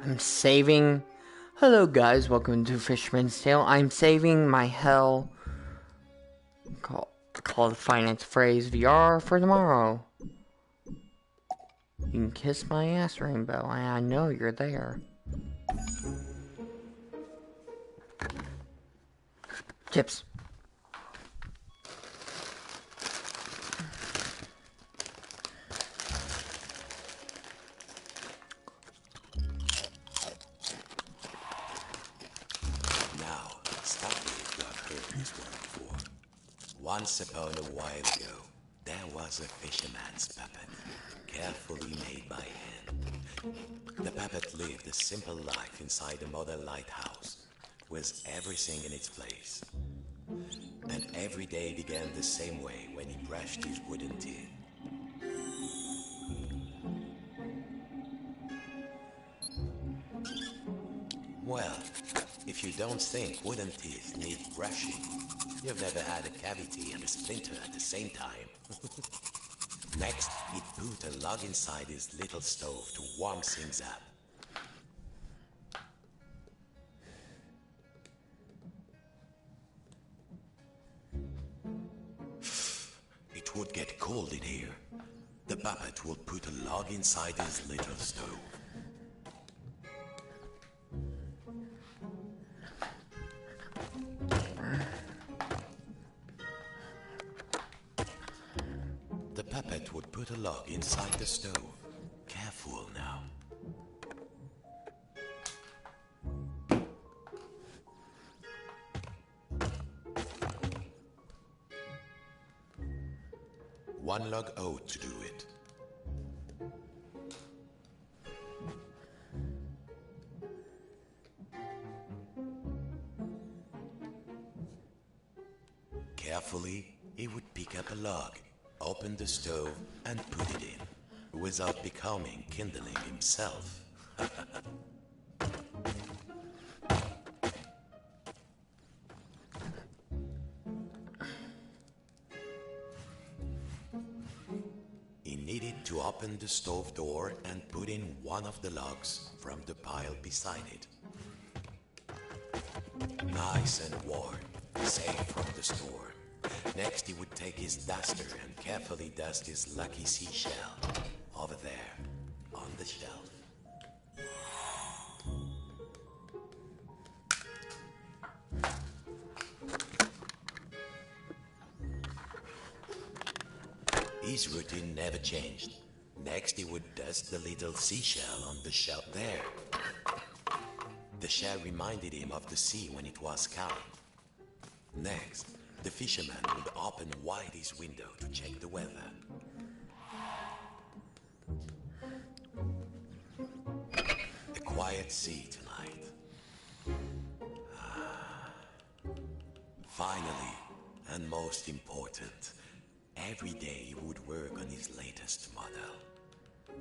I'm saving... Hello guys, welcome to Fisherman's Tale. I'm saving my hell... Called Finance Phrase VR for tomorrow. You can kiss my ass, Rainbow. I know you're there. Tips. Now, stop me if you have heard this one before. Once upon a while ago, there was a fisherman's puppet, carefully made by hand. The puppet lived a simple life inside a model lighthouse, with everything in its place. And every day began the same way when he brushed his wooden teeth. Well, if you don't think wooden teeth need brushing, you've never had a cavity and a splinter at the same time. Next, he'd put a log inside his little stove to warm things up. It would get cold in here. The puppet would put a log inside his little stove. The puppet would put a log inside the stove. Careful now. One log out to do it. Carefully, he would pick up a log, open the stove, and put it in, without becoming kindling himself. He needed to open the stove door and put in one of the logs from the pile beside it. Nice and warm, safe from the storm. Next, he would take his duster and carefully dust his lucky seashell over there on the shelf. His routine never changed. Next, he would dust the little seashell on the shelf there. The shell reminded him of the sea when it was calm. Next, the fisherman would open wide his window to check the weather. A quiet sea tonight. Finally, and most important, every day he would work on his latest model.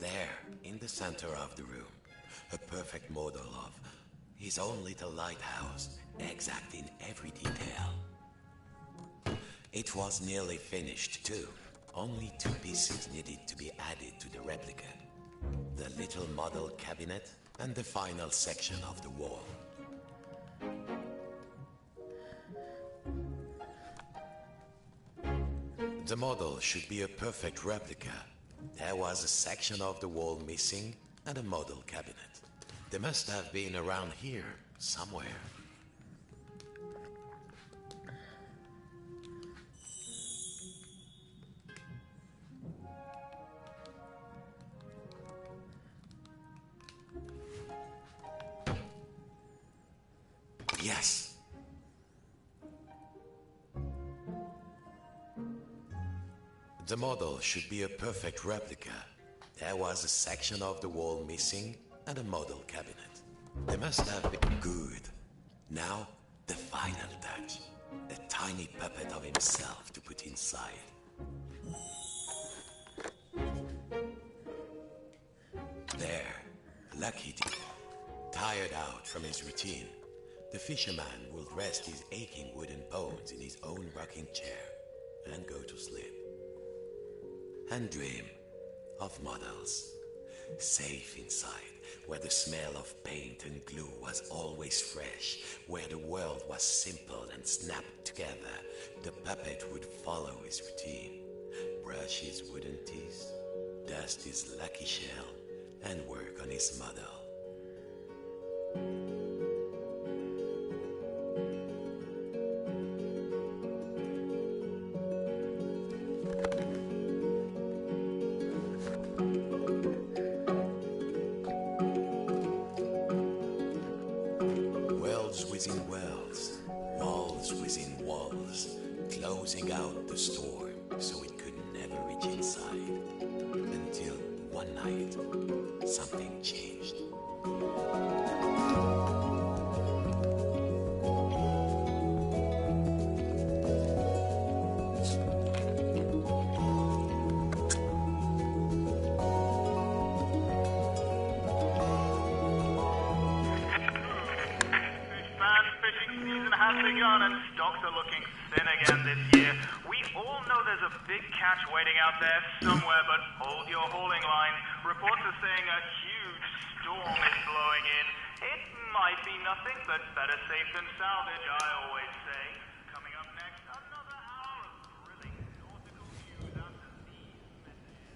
There, in the center of the room, a perfect model of his own little lighthouse, exact in every detail. It was nearly finished too. Only 2 pieces needed to be added to the replica. The little model cabinet and the final section of the wall. The model should be a perfect replica. There was a section of the wall missing and a model cabinet. They must have been around here somewhere. Yes. The model should be a perfect replica. There was a section of the wall missing and a model cabinet. They must have been good. Now, the final touch. A tiny puppet of himself to put inside. There, lucky dear. Tired out from his routine, the fisherman will rest his aching wooden bones in his own rocking chair and go to sleep. And dream of models. Safe inside, where the smell of paint and glue was always fresh, where the world was simple and snapped together, the puppet would follow his routine. Brush his wooden teeth, dust his lucky shell, and work on his model. Worlds within worlds, walls within walls, closing out the storm so it could never reach inside. Until one night, something changed. Has begun and stocks are looking thin again this year. We all know there's a big catch waiting out there somewhere, but hold your hauling line. Reports are saying a huge storm is blowing in. It might be nothing, but better safe than salvage, I always say. Coming up next, another hour of thrilling nautical news after these messages.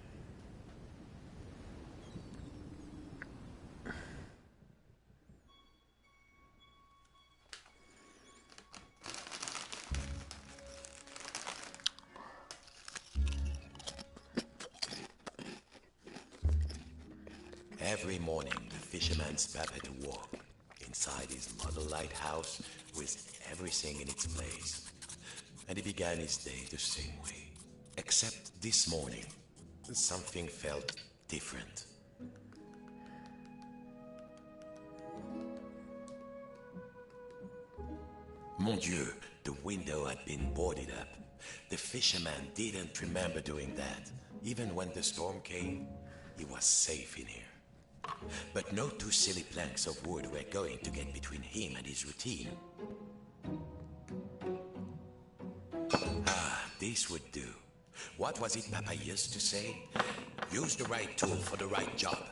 Every morning, the fisherman's puppet awoke inside his model lighthouse with everything in its place. And he began his day the same way. Except this morning, something felt different. Mon Dieu, the window had been boarded up. The fisherman didn't remember doing that. Even when the storm came, he was safe in here. But no two silly planks of wood were going to get between him and his routine. Ah, this would do. What was it Papa used to say? Use the right tool for the right job.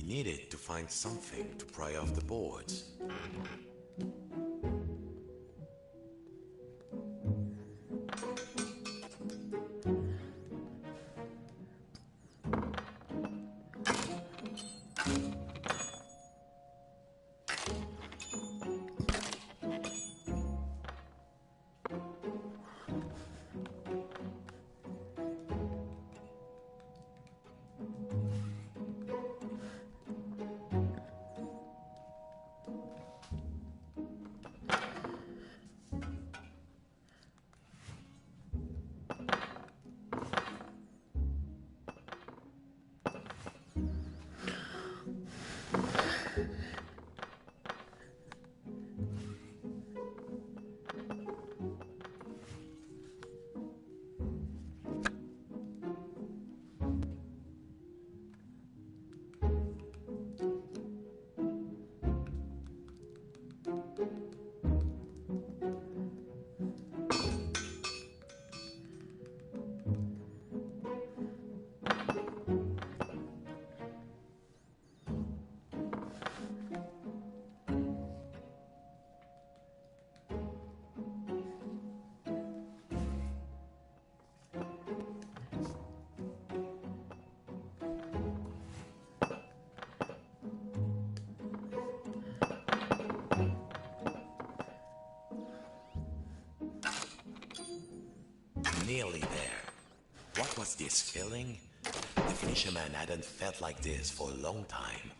Needed to find something to pry off the boards. Nearly there. What was this feeling? The fisherman hadn't felt like this for a long time.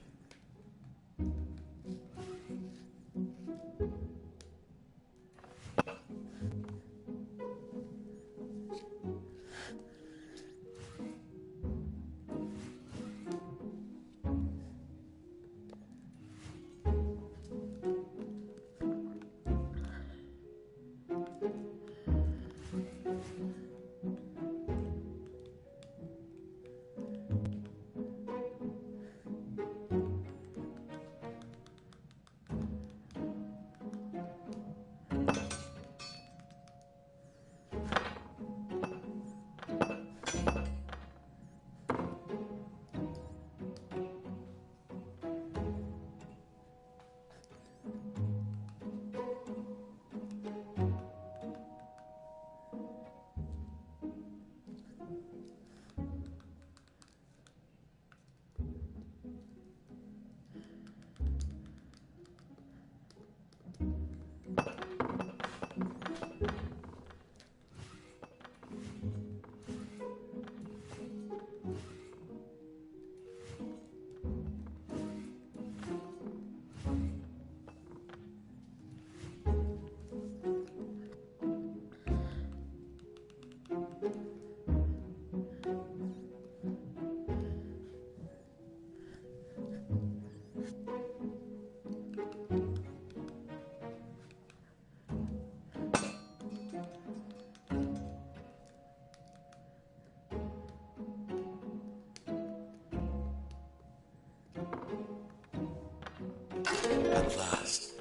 At last,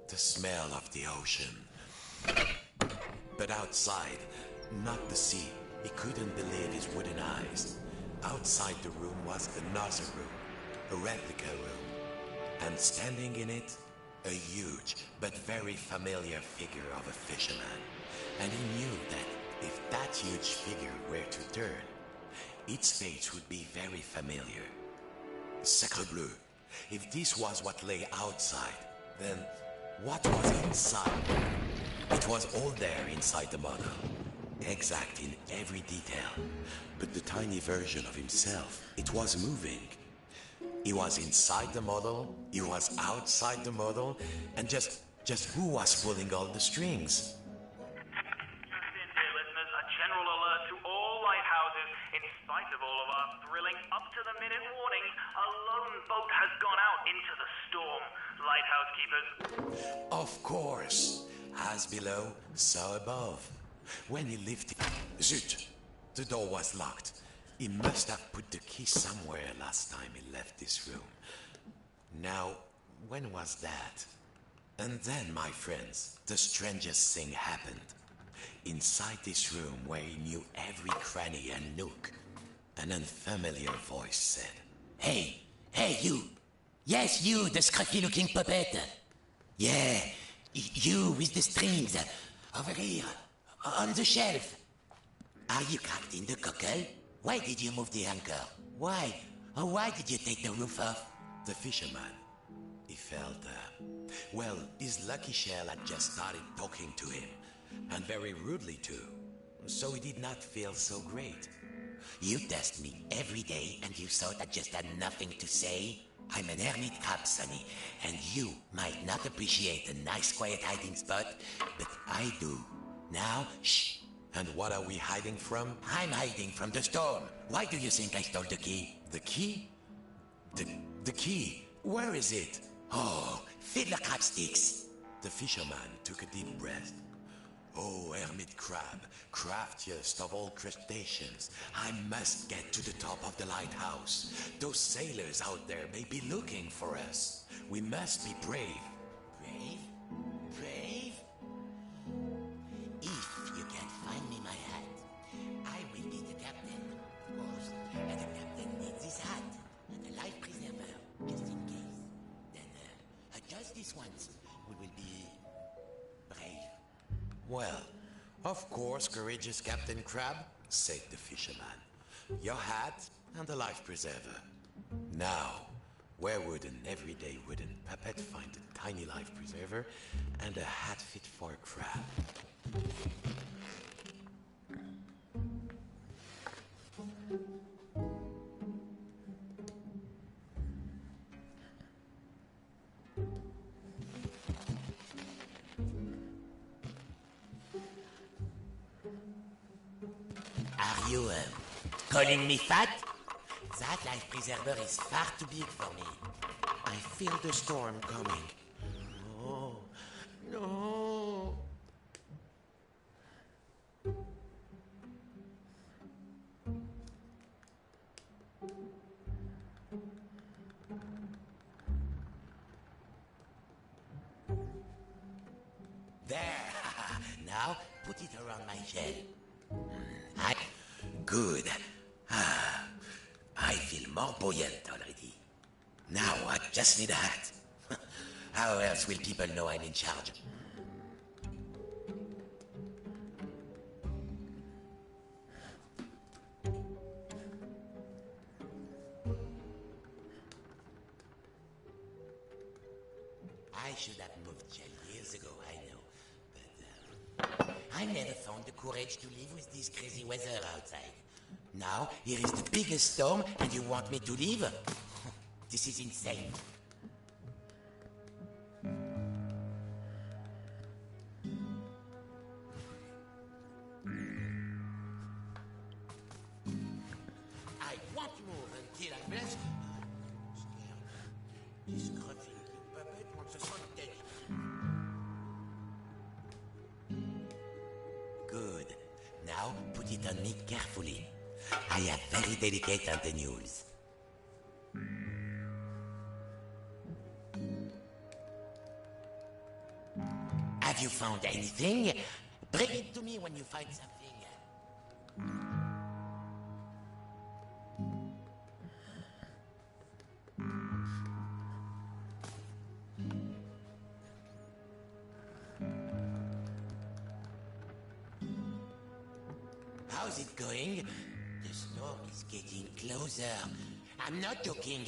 the smell of the ocean. But outside, not the sea. He couldn't believe his wooden eyes. Outside the room was another room, a replica room. And standing in it, a huge but very familiar figure of a fisherman. And he knew that if that huge figure were to turn, its face would be very familiar. Sacre bleu! If this was what lay outside, then what was inside? It was all there inside the model, exact in every detail. But the tiny version of himself, it was moving. He was inside the model, he was outside the model, and just who was pulling all the strings? Dear listeners, a general alert to all lighthouses. In spite of all of our thrilling up-to-the-minute warnings, a lone boat has gone out into the storm. Lighthouse keepers. Of course. As below, so above. When he lifted... Zut! The door was locked. He must have put the key somewhere last time he left this room. Now, when was that? And then, my friends, the strangest thing happened. Inside this room where he knew every cranny and nook, an unfamiliar voice said, Hey, you! Yes, you, the scruffy-looking puppet! Yeah, you with the strings, over here, on the shelf. Are you cracked in the cockle? Why did you move the anchor? Why? Or why did you take the roof off? The fisherman, he felt, well, his lucky shell had just started talking to him, and very rudely too, so he did not feel so great. You test me every day and you thought I just had nothing to say? I'm an hermit crab, Sonny, and you might not appreciate a nice quiet hiding spot, but I do. Now, shh. And what are we hiding from? I'm hiding from the storm. Why do you think I stole the key? The key? The key? Where is it? Oh, fiddler crab sticks. The fisherman took a deep breath. Oh, hermit crab, craftiest of all crustaceans, I must get to the top of the lighthouse. Those sailors out there may be looking for us. We must be brave. Brave? Brave? If you can find me my hat, I will be the captain, of course. And the captain needs his hat and a life preserver, just in case. Then, just this once, we will be brave. Well, of course, courageous Captain Crab, said the fisherman. Your hat and a life preserver. Now, where would an everyday wooden puppet find a tiny life preserver and a hat fit for a crab? Are you, calling me fat? That life preserver is far too big for me. I feel the storm coming. No, no. There! Now, put it around my shell. Good. I feel more buoyant already. Now I just need a hat. How else will people know I'm in charge? I should have moved shell years ago, I know. But I never found the courage to live with this crazy weather outside. Now, here is the biggest storm, and you want me to leave? This is insane. I won't move until I'm blessed. This scruffy looking puppet wants us on deck. Good. Now, put it on me carefully. I have very delicate antennules. Have you found anything? Bring it to me when you find something. How's it going? The storm is getting closer. I'm not joking.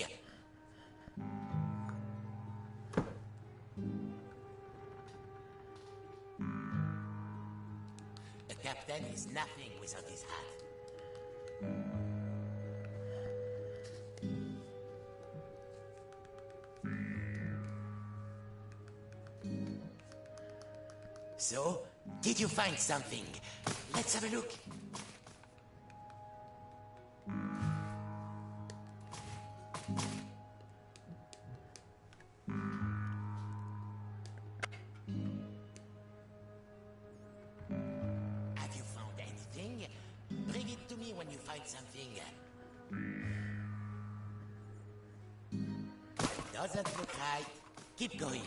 The captain is nothing without his hat. So, did you find something? Let's have a look. Have you found anything? Bring it to me when you find something. Doesn't look right. Keep going.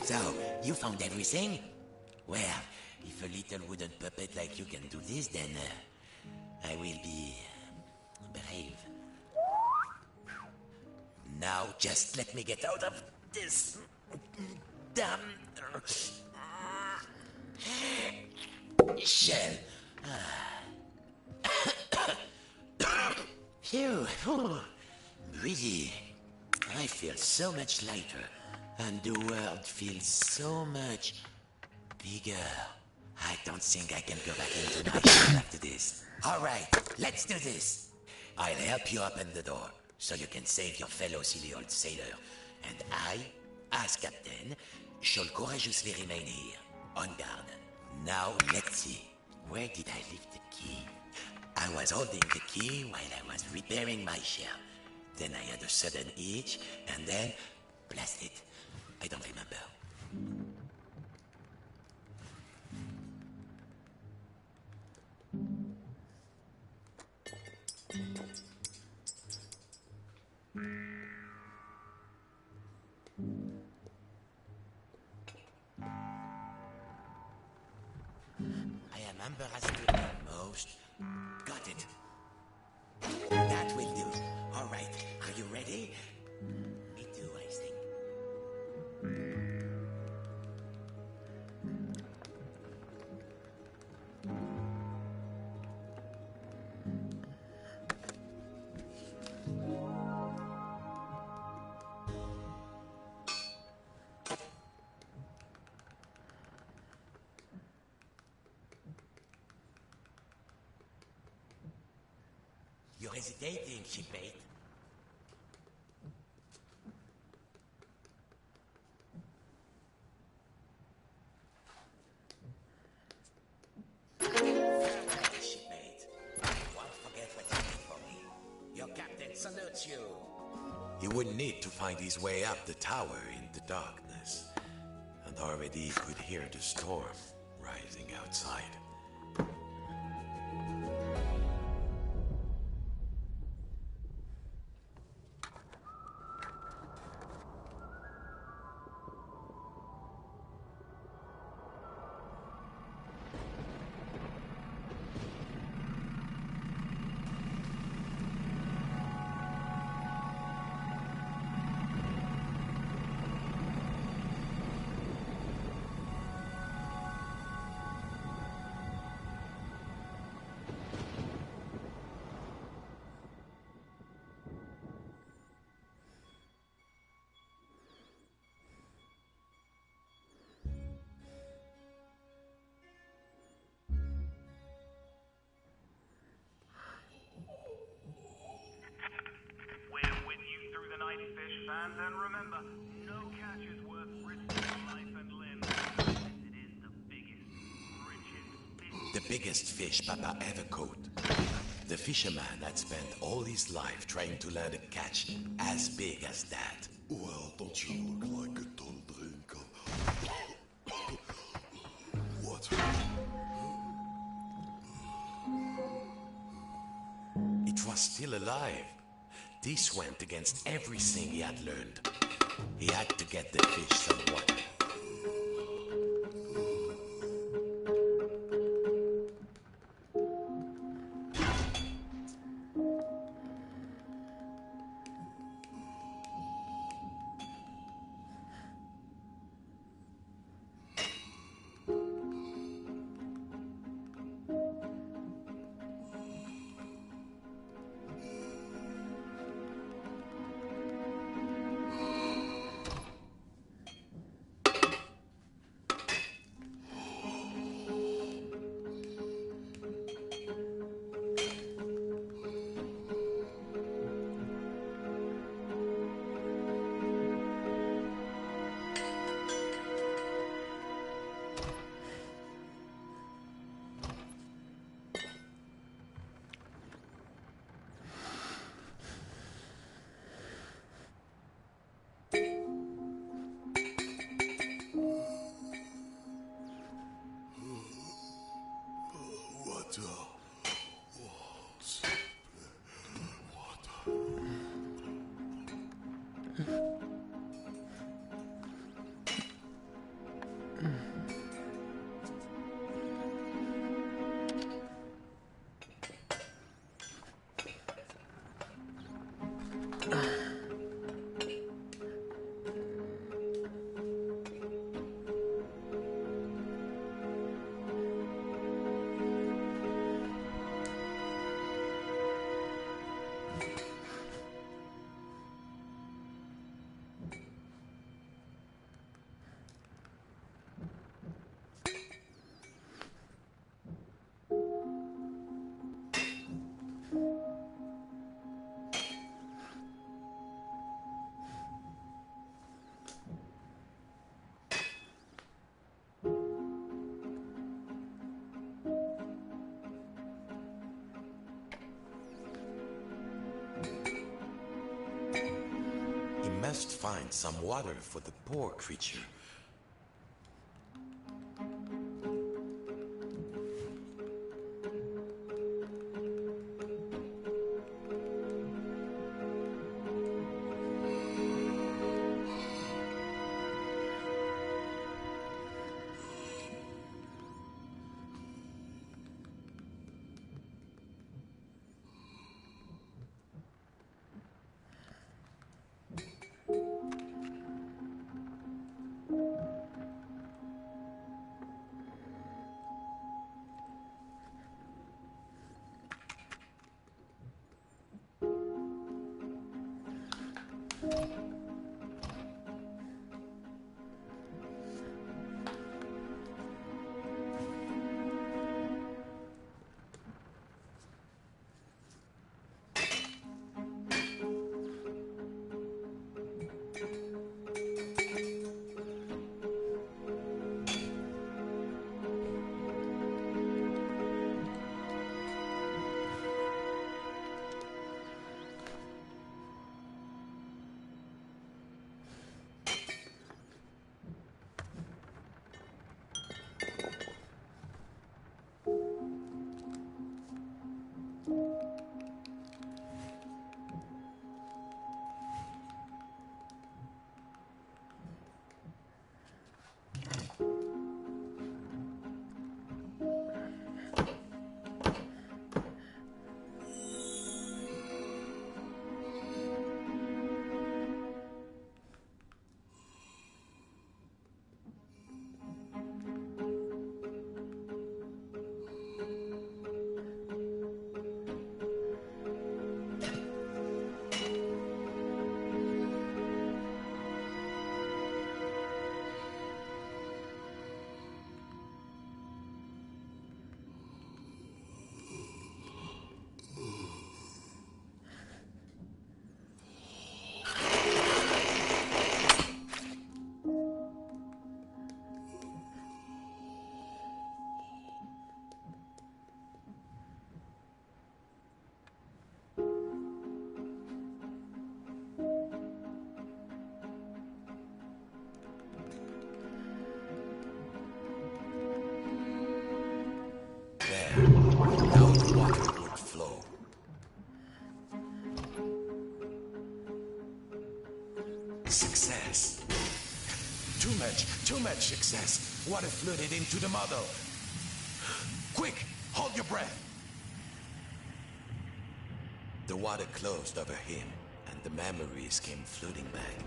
So, you found everything? Well, if a little wooden puppet like you can do this, then I will be brave. Now, just let me get out of this damn shell. Phew. Breezy. I feel so much lighter. And the world feels so much bigger. I don't think I can go back into my shell after this. All right, let's do this. I'll help you open the door so you can save your fellow silly old sailor. And I, as captain, shall courageously remain here, on guard. Now, let's see. Where did I leave the key? I was holding the key while I was repairing my shell. Then I had a sudden itch, and then... blast it. I don't remember. I remember as to the most. Got it. That will do. All right. Are you ready? Me too, I think. You're hesitating, shipmate. Shipmate, won't forget what you did for me. Your captain salutes you. He would need to find his way up the tower in the darkness. And already could hear the storm rising outside. Fans, and remember, no catch is worth risking life and limb. It is the biggest, richest fish. The biggest fish Papa ever caught. The fisherman had spent all his life trying to land a catch as big as that. Well, don't you look like a ton drinker? What? It was still alive. This went against everything he had learned. He had to get the fish some water. Must find some water for the poor creature. Too much excess. Water flooded into the model. Quick, hold your breath. The water closed over him, and the memories came flooding back.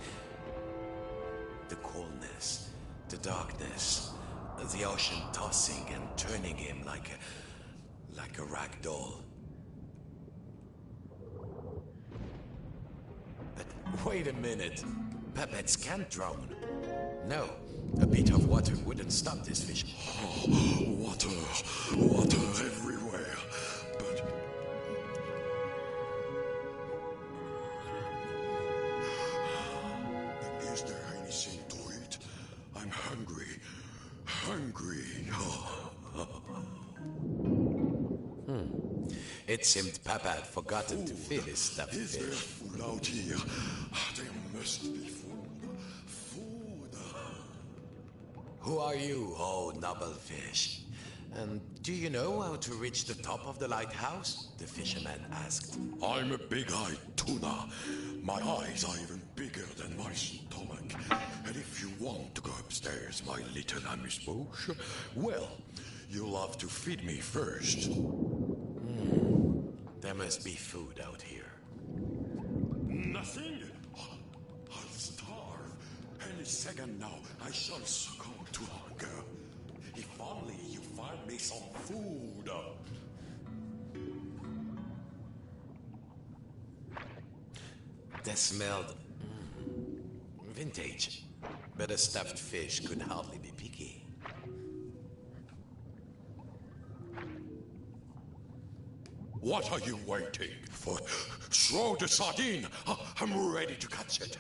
The coldness, the darkness, the ocean tossing and turning him like a rag doll. But wait a minute. Puppets can't drown. No, a bit of water wouldn't stop this fish. Water everywhere. But is there anything to eat? I'm hungry. It seemed Papa had forgotten to fill his stuffed Is there fish. food out here? There must be food. Who are you, oh noble fish? And do you know how to reach the top of the lighthouse? The fisherman asked. I'm a big-eyed tuna. My eyes are even bigger than my stomach. And if you want to go upstairs, my little amuse-bouche, well, you'll have to feed me first. There must be food out here. Nothing? I'll starve. Any second now, I shall succumb to hunger. If only you find me some food. They smelled vintage, but a stuffed fish could hardly be picky. What are you waiting for? Throw the sardine. I'm ready to catch it.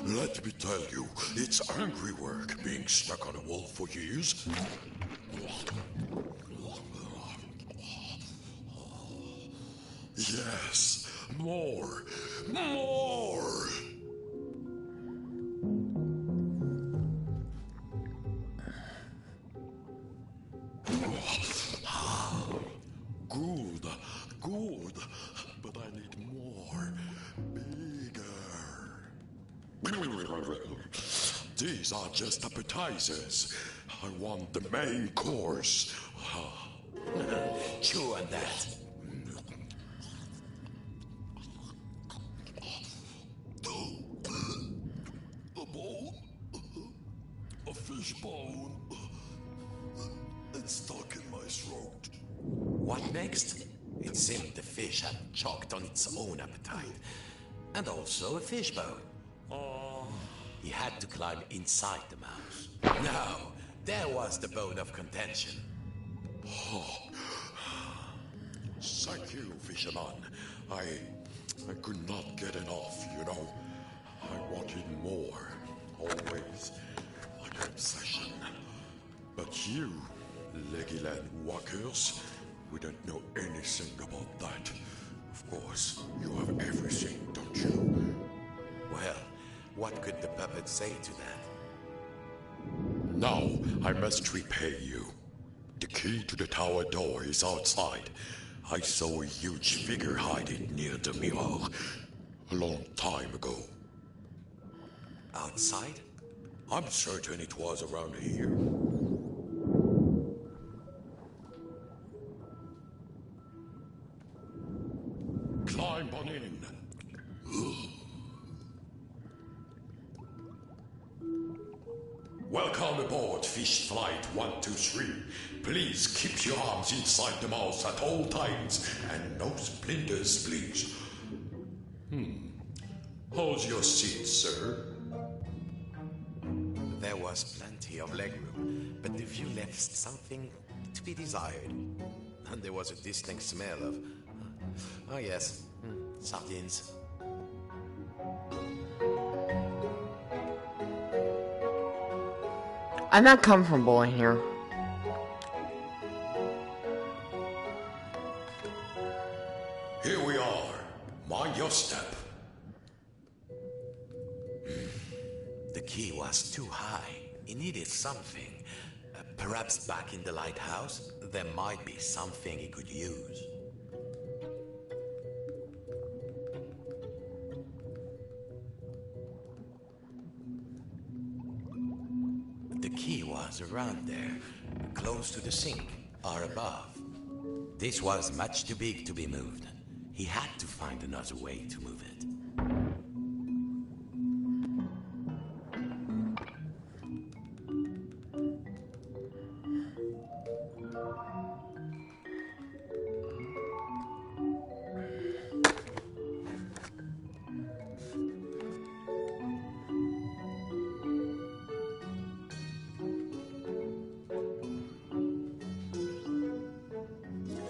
Let me tell you, it's angry work being stuck on a wall for years. Yes, more. Good, but I need more. Bigger. These are just appetizers. I want the main course. Chew on that. A bone? A fish bone? It's stuck in my throat. What next? It seemed the fish had choked on its own appetite. And also a fish bone. He had to climb inside the mouse. Now, there was the bone of contention. Thank you, fisherman. I could not get enough, you know. I wanted more. Always. Like an obsession. But you, Legiland walkers, we don't know anything about that. Of course, you have everything, don't you? Well, what could the puppet say to that? Now, I must repay you. The key to the tower door is outside. I saw a huge figure hiding near the mirror a long time ago. Outside? I'm certain it was around here. Climb on in. Welcome aboard Fish Flight 123. Please keep your arms inside the mouth at all times and no splinters, please. How's your seat, sir? There was plenty of legroom, but the view left something to be desired. And there was a distinct smell of... oh yes, sardines. I'm not comfortable in here. Here we are. Mind your step. The key was too high. He needed something. Perhaps back in the lighthouse, there might be something he could use. The key was around there, close to the sink, or above. This was much too big to be moved. He had to find another way to move it.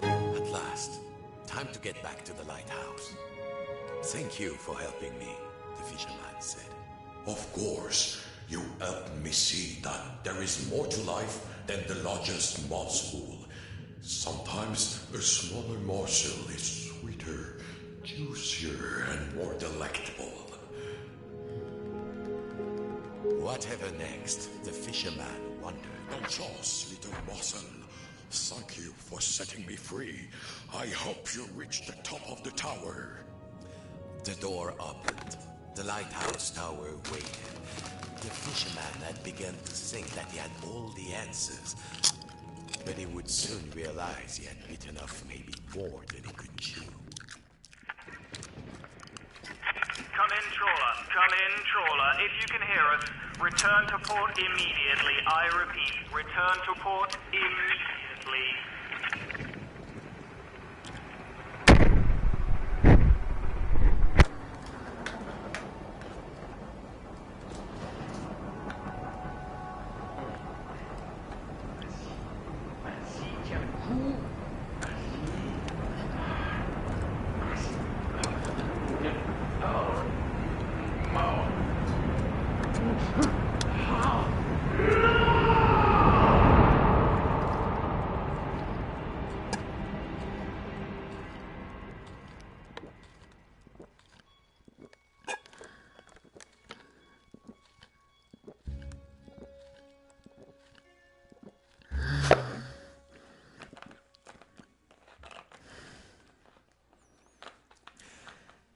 At last, time to get back to the lighthouse. Thank you for helping me, the fisherman said. Of course, you helped me see that there is more to life than the largest moth's wool. Sometimes a smaller morsel is sweeter, juicier, and more delectable. Whatever next, the fisherman wondered. Bonchance, little morsel. Thank you for setting me free. I hope you reach the top of the tower. The door opened. The lighthouse tower waited. The fisherman had begun to think that he had all the answers, but he would soon realize he had bitten off maybe more than he could chew. Come in, trawler. Come in, trawler. If you can hear us, return to port immediately. I repeat, return to port immediately.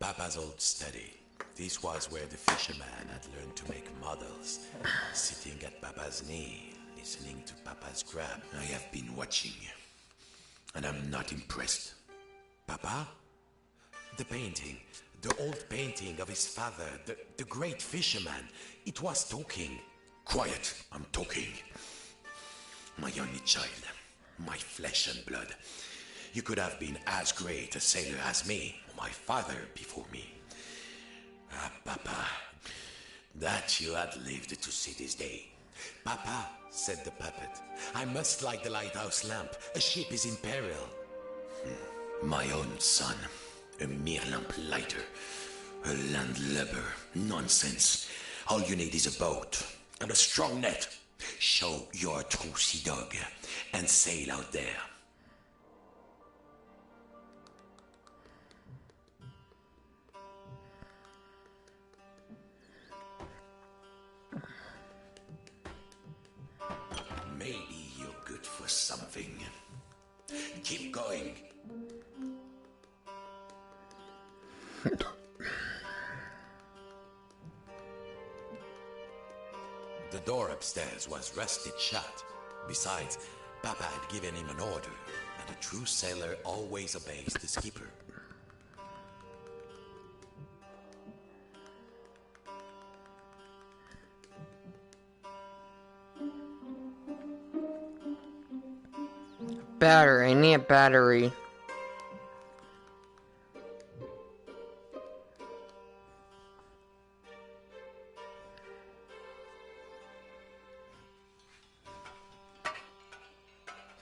Papa's old study. This was where the fisherman had learned to make models, sitting at Papa's knee, listening to Papa's grab. I have been watching, and I'm not impressed. Papa? The painting, the old painting of his father, the great fisherman, it was talking. Quiet, I'm talking. My only child, my flesh and blood. You could have been as great a sailor as me, or my father before me. Ah, Papa, that you had lived to see this day. Papa, said the puppet, I must light the lighthouse lamp. A ship is in peril. My own son, a mere lamp lighter, a landlubber, nonsense. All you need is a boat and a strong net. Show your true sea dog and sail out there. Maybe you're good for something. Keep going. The door upstairs was rusted shut. Besides, Papa had given him an order, and a true sailor always obeys the skipper. Battery. I need a battery.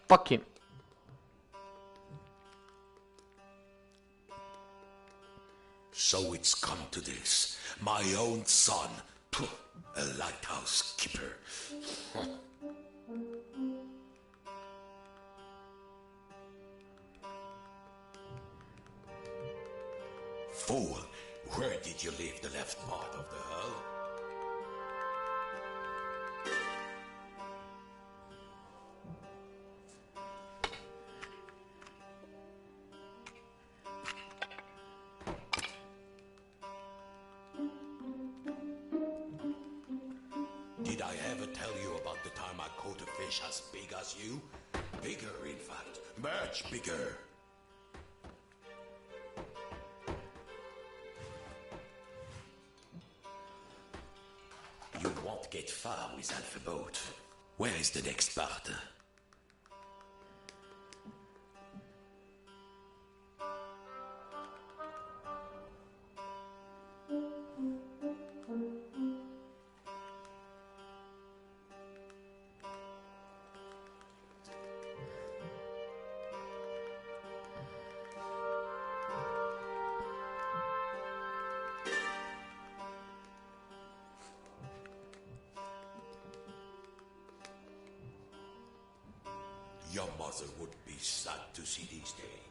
Fuck him. So it's come to this. My own son. Pooh, a lighthouse keeper. Fool, where did you leave the left part of the hull? Did I ever tell tell you about the time I caught a fish as big as you? Bigger, in fact. Much bigger. You won't get far with Alpha Boat. Where is the next part? Your mother would be sad to see these days.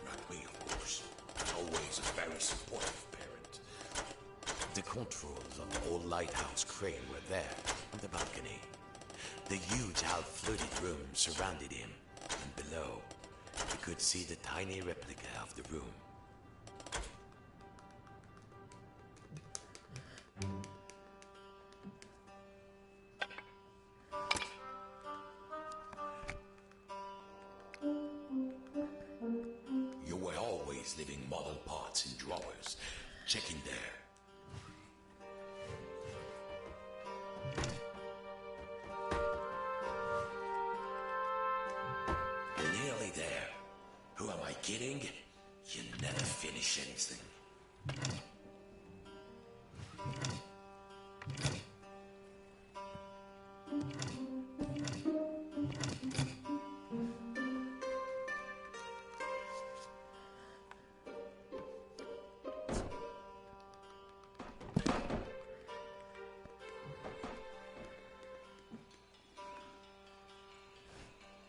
Not me, of course. Always a very supportive parent. The controls of the old lighthouse crane were there on the balcony. The huge half-flooded room surrounded him, and below, you could see the tiny replica of the room. You were always leaving model parts in drawers. Check in there. Nearly there. Who am I kidding? You never finish anything.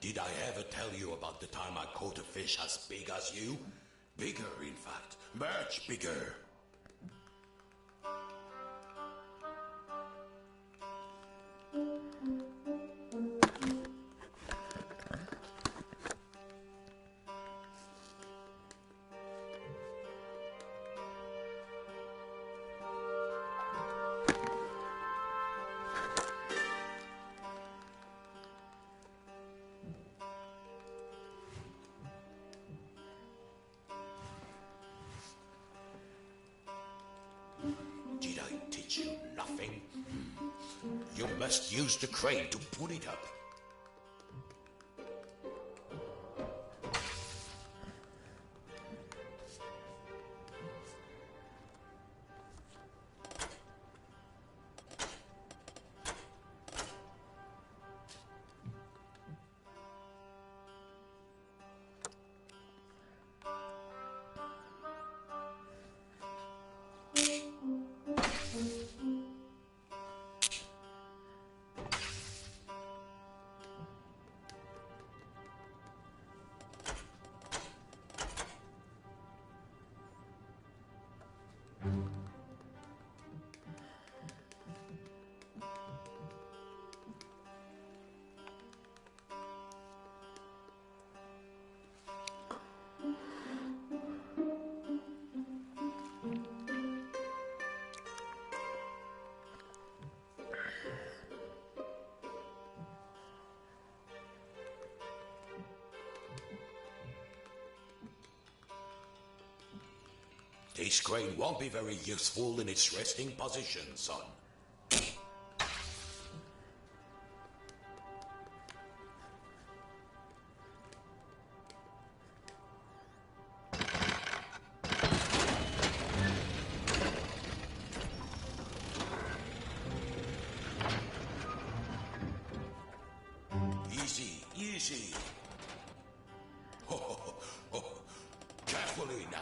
Did I ever tell you about the time I caught a fish as big as you? Bigger, in fact. Much bigger. Did I teach you nothing? You must use the crane to pull it up. This crane won't be very useful in its resting position, son. Easy, easy. Carefully now.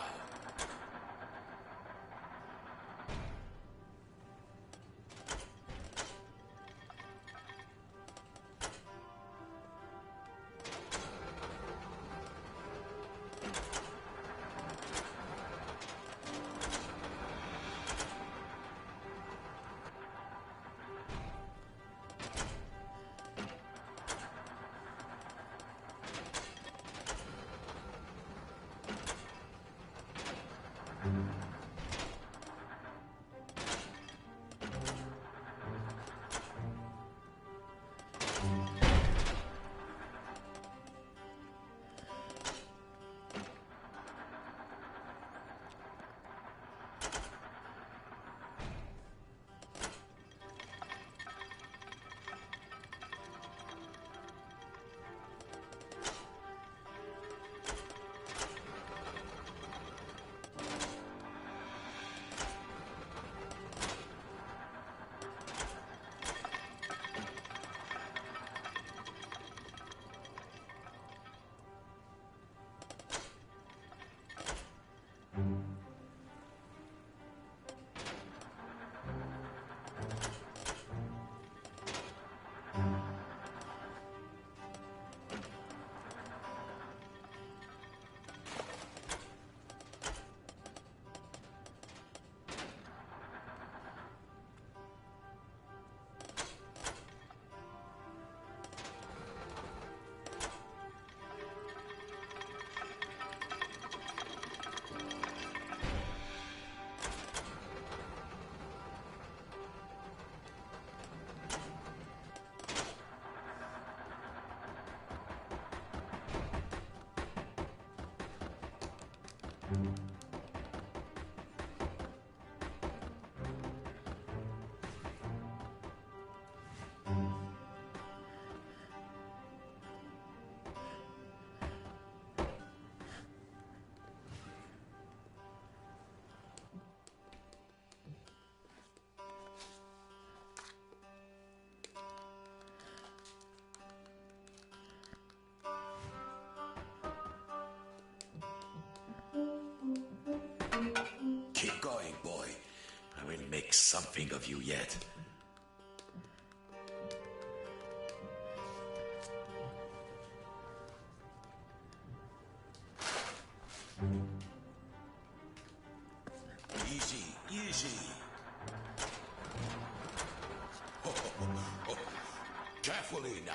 Keep going, boy. I will make something of you yet. Easy, easy. Carefully now.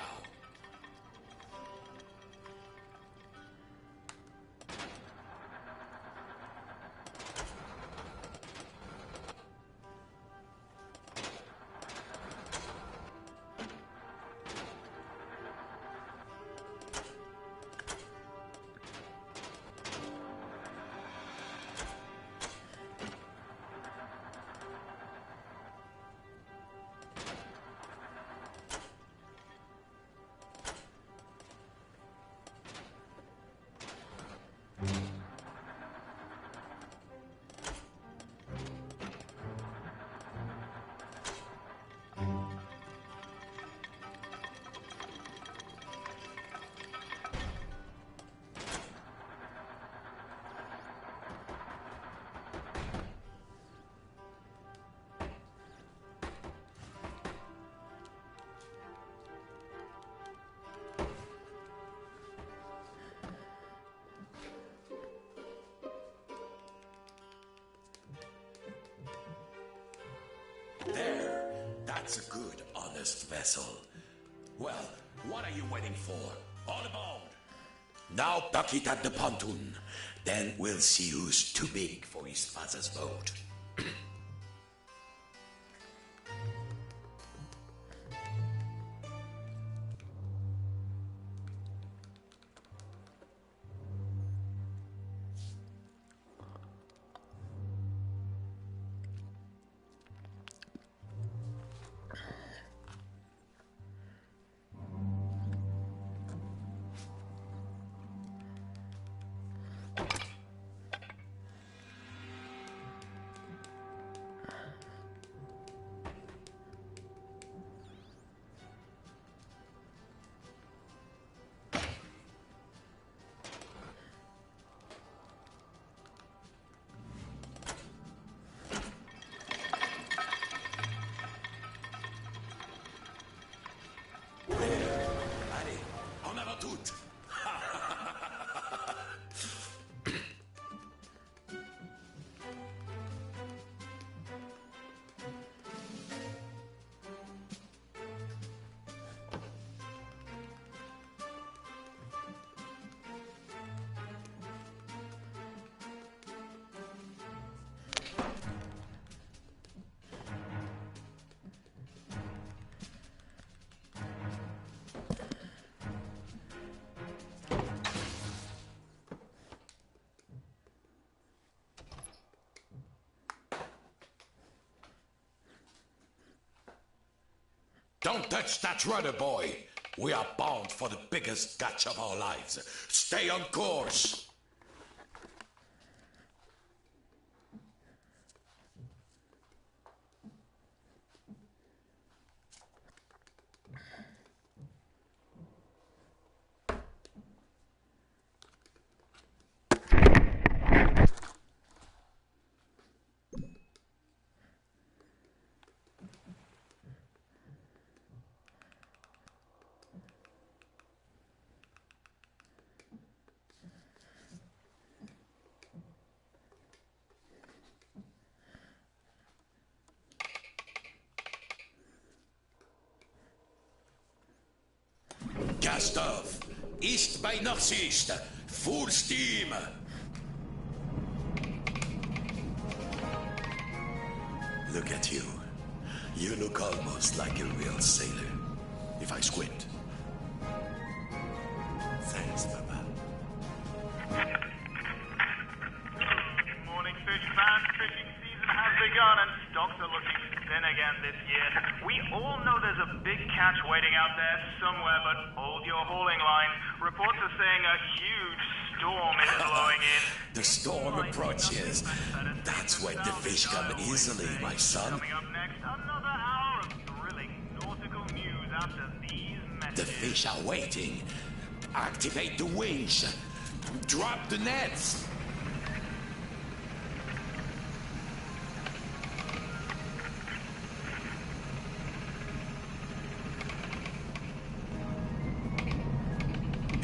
There. That's a good, honest vessel. Well, what are you waiting for? All aboard! Now dock it at the pontoon. Then we'll see who's too big for his father's boat. Allez, en avant toutes! Don't touch that rudder, boy. We are bound for the biggest catch of our lives. Stay on course. Cast off. East by northeast. Full steam. Look at you. You look almost like a real sailor. If I squint. Thanks, Papa. this year. We all know there's a big catch waiting out there somewhere, but hold your hauling line. Reports are saying a huge storm is blowing in. The storm approaches. That's when the fish come easily, my son. Coming up next, another hour of thrilling nautical news after these messages. The fish are waiting. Activate the winch. Drop the nets.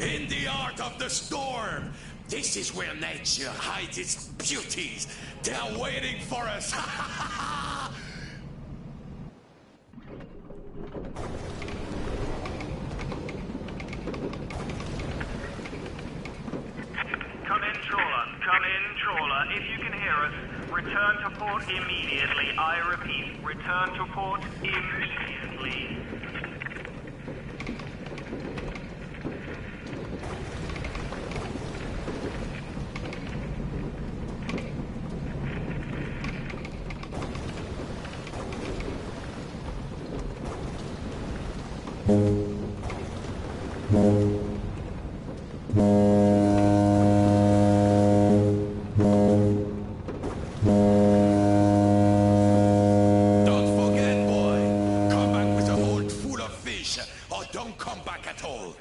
In the art of the storm, this is where nature hides its beauties. They're waiting for us. Come in, trawler. Come in, trawler. If you can hear us, return to port immediately. I repeat, return to port immediately. Don't forget, boy. Come back with a hold full of fish, or don't come back at all.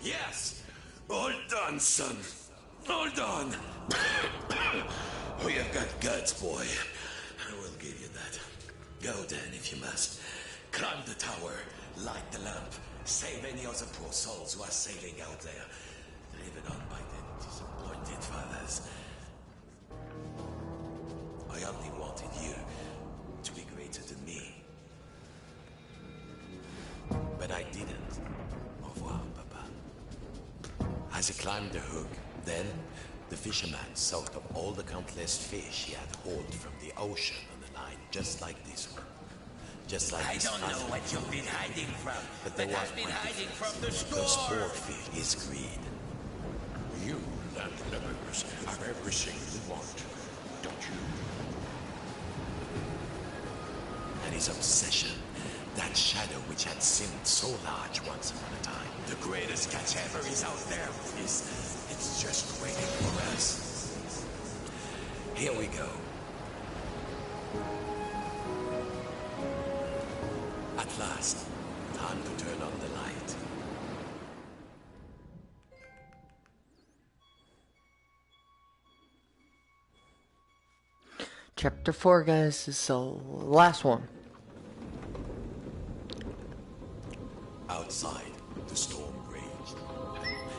Yes! All done, son. All done. Oh, you've got guts, boy. I will give you that. Go then, if you must. Climb the tower, light the lamp, save any of the poor souls who are sailing out there, driven on by their disappointed fathers. I only wanted you to be greater than me. But I didn't. Au revoir, Papa. As he climbed the hook, then the fisherman thought of all the countless fish he had hauled from the ocean on the line, just like this one. Just like I this don't know other what one. you've been hiding from, But there was I've been one hiding difference. from the The storm. sport fish is greed. You landlubbers have everything you want, don't you? And his obsession, that shadow which had seemed so large once upon a time. The greatest catch ever is out there. It's just waiting for us. Here we go. At last, time to turn on the light. Chapter 4, guys, is the last one. Outside, the storm raged.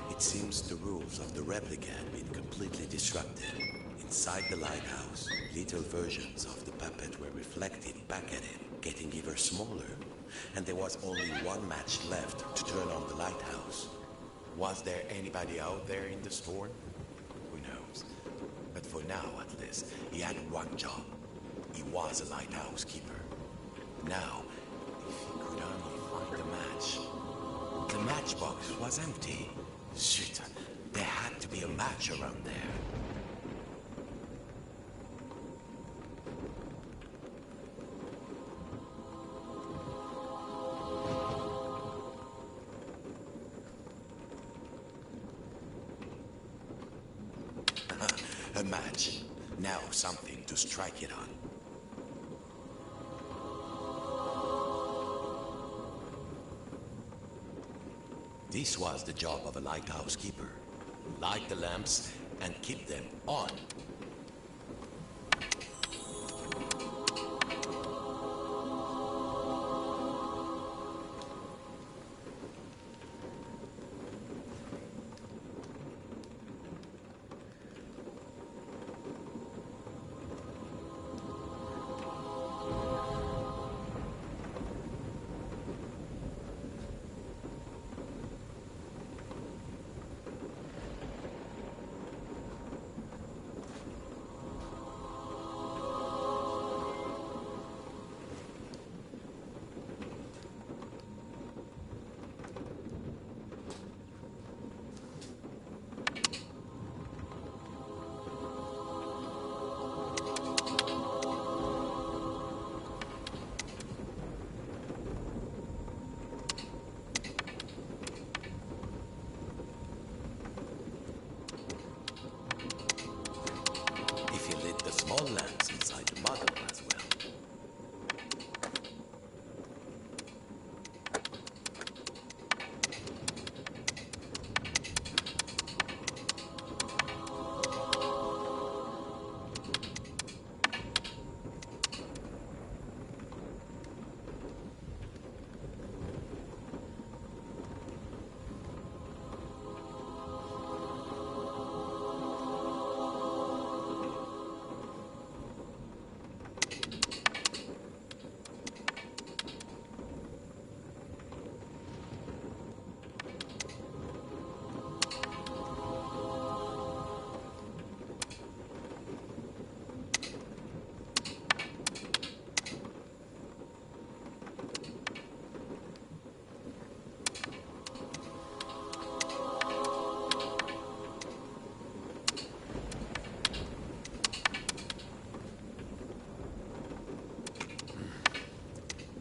It seems the rules of the replica had been completely disrupted. Inside the lighthouse, little versions of the puppet were reflected back at him, getting ever smaller. And there was only one match left to turn on the lighthouse. Was there anybody out there in the storm? Who knows? But for now, at least, he had one job. He was a lighthouse keeper. Now, if he could only find a match. The matchbox was empty. Shoot, there had to be a match around there. A match. Now something to strike it on. This was the job of a lighthouse keeper. Light the lamps and keep them on. Small lamps inside the model as well.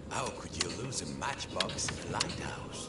How could you lose a matchbox in a lighthouse?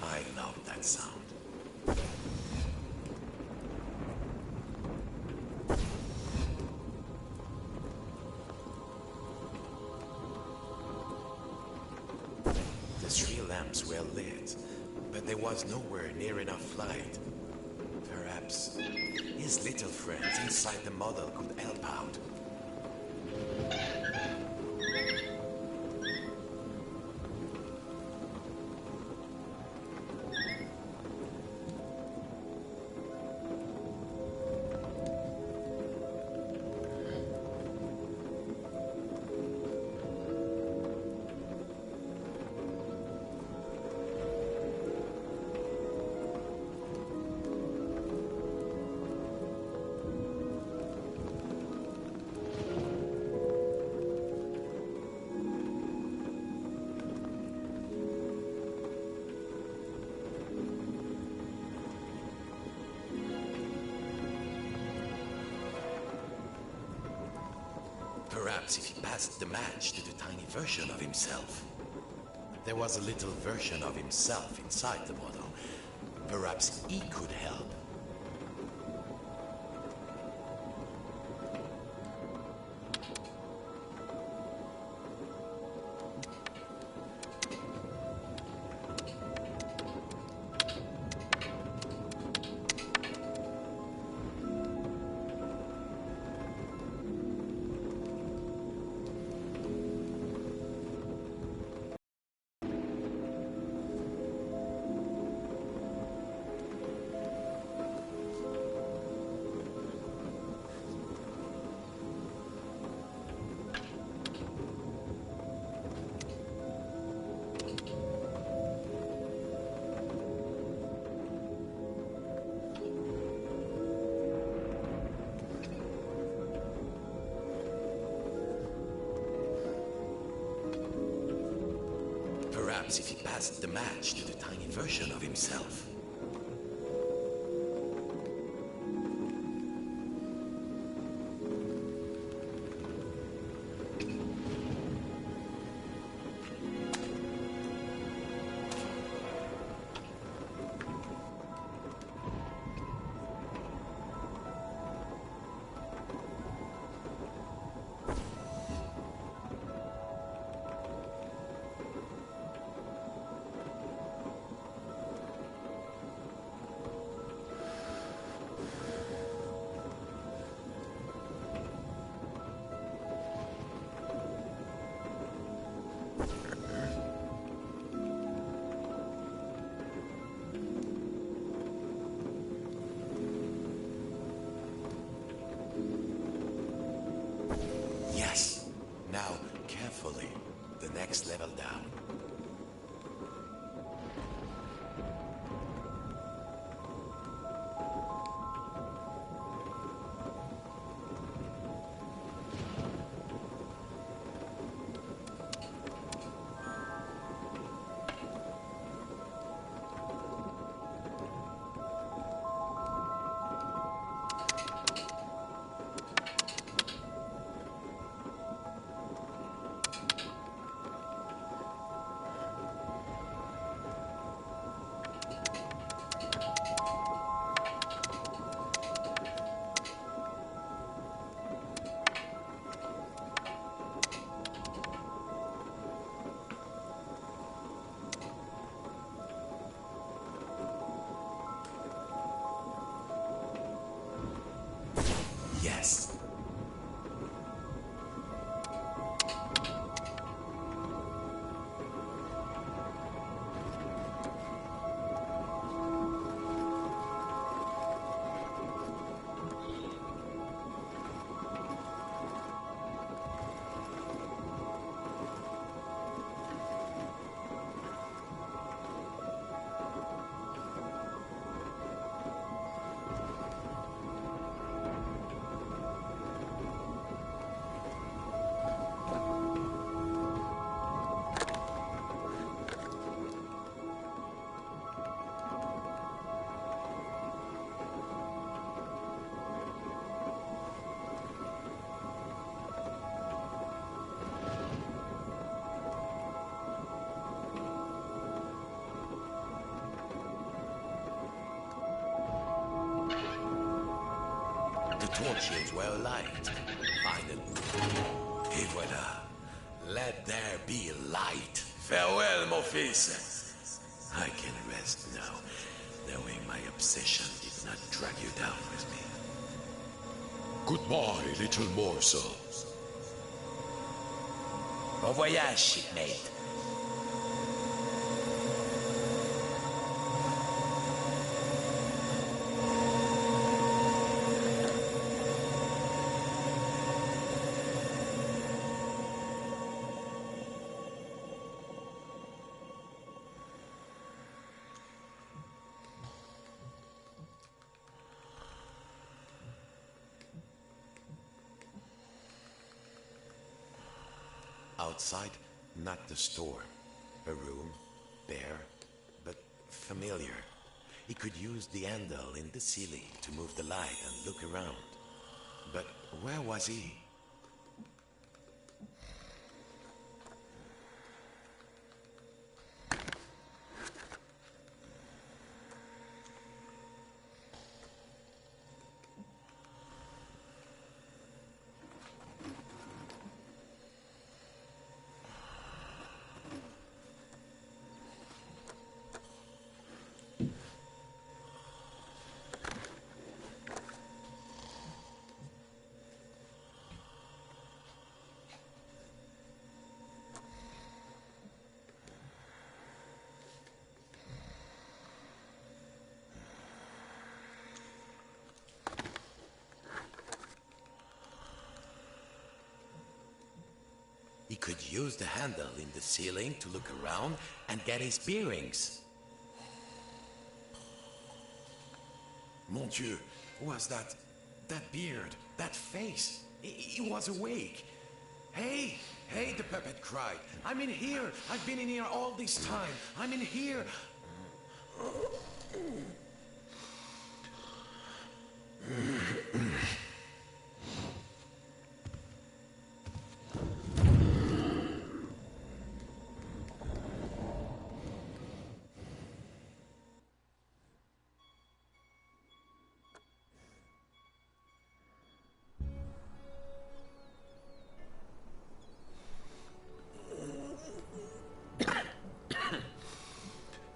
I love that sound. The 3 lamps were lit, but there was nowhere near enough light. Perhaps his little friends inside the model could help out. Perhaps if he passed the match to the tiny version of himself. There was a little version of himself inside the model. Perhaps he could help. Perhaps if he passed the match to the tiny version of himself. Yes. Now, carefully. The next level down. Yes. The torches were alight. Finally. Et voilà. Let there be light. Farewell, mon fils. I can rest now, knowing my obsession did not drag you down with me. Goodbye, little morsel. Bon voyage, shipmate. Outside, not the store. A room, bare, but familiar. He could use the handle in the ceiling to move the light and look around. But where was he? could use the handle in the ceiling to look around and get his bearings. Mon Dieu, was that beard, that face? He was awake. Hey, the puppet cried. I'm in here. I've been in here all this time. I'm in here.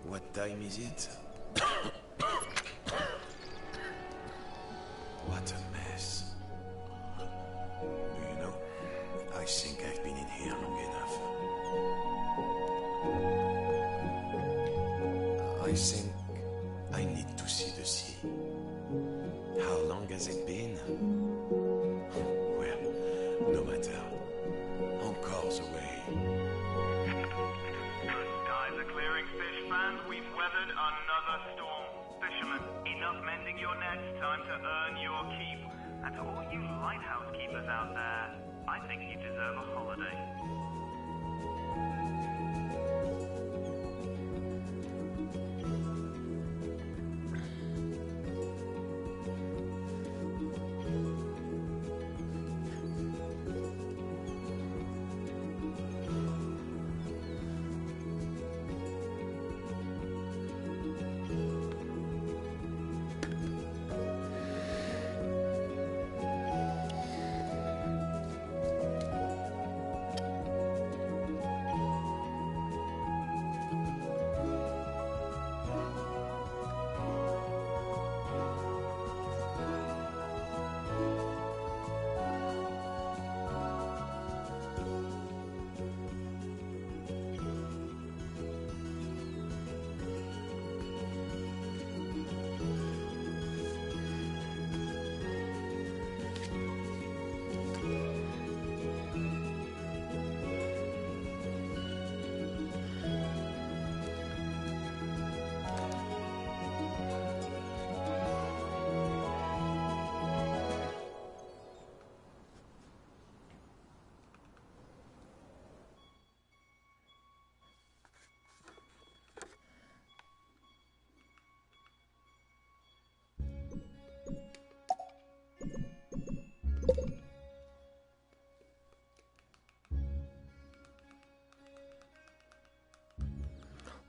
What time is it? What a mess. Do you know, I think I've been in here long enough. I think I need to see the sea. How long has it been? Well, no matter. Encore the way. We've weathered another storm. Fisherman, enough mending your nets, time to earn your keep. And to all you lighthouse keepers out there, I think you deserve a holiday.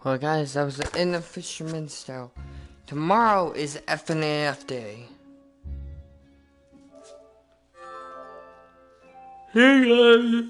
Well, guys, that was the end of Fisherman's Tale. Tomorrow is FNAF Day. Hey guys,